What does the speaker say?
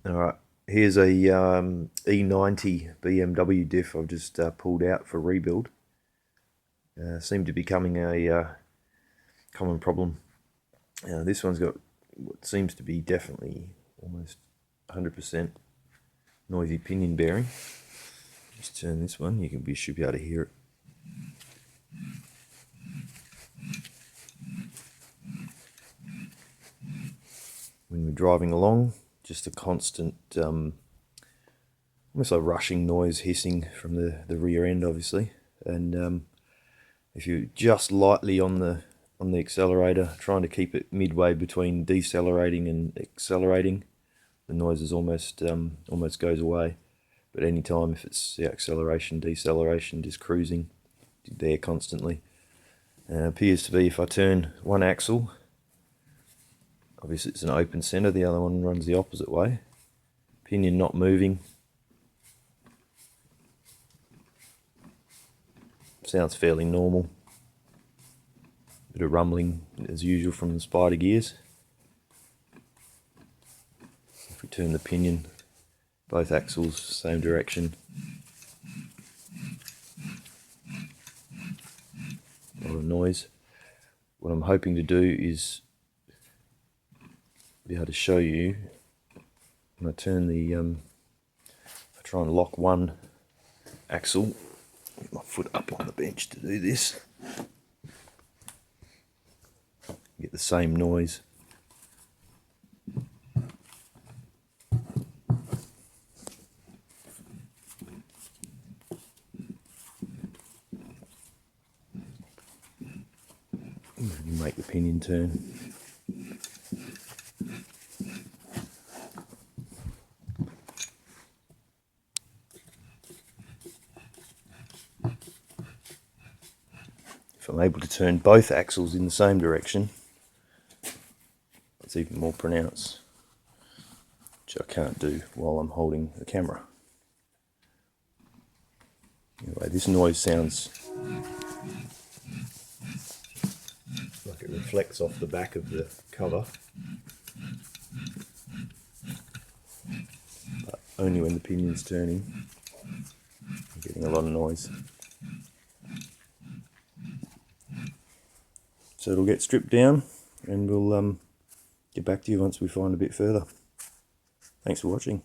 Alright, here's a E90 BMW Diff I've just pulled out for rebuild. Seemed to be becoming a common problem. This one's got what seems to be definitely almost 100% noisy pinion bearing. Just turn this one, should be able to hear it. When we're driving along, just a constant, almost like rushing noise, hissing from the rear end, obviously. And if you're just lightly on the accelerator, trying to keep it midway between decelerating and accelerating, the noise is almost goes away. But anytime if it's acceleration, deceleration, just cruising, there constantly. Appears to be if I turn one axle, obviously it's an open center, the other one runs the opposite way. Pinion not moving. Sounds fairly normal. Bit of rumbling as usual from the spider gears. If we turn the pinion, both axles same direction. A lot of noise. What I'm hoping to do is be able to show you when I turn the I try and lock one axle, get my foot up on the bench to do this, get the same noise. You make the pinion turn. If I'm able to turn both axles in the same direction, it's even more pronounced, which I can't do while I'm holding the camera. Anyway, this noise sounds like it reflects off the back of the cover, but only when the pinion's turning. I'm getting a lot of noise. So it'll get stripped down and we'll get back to you once we find a bit further. Thanks for watching.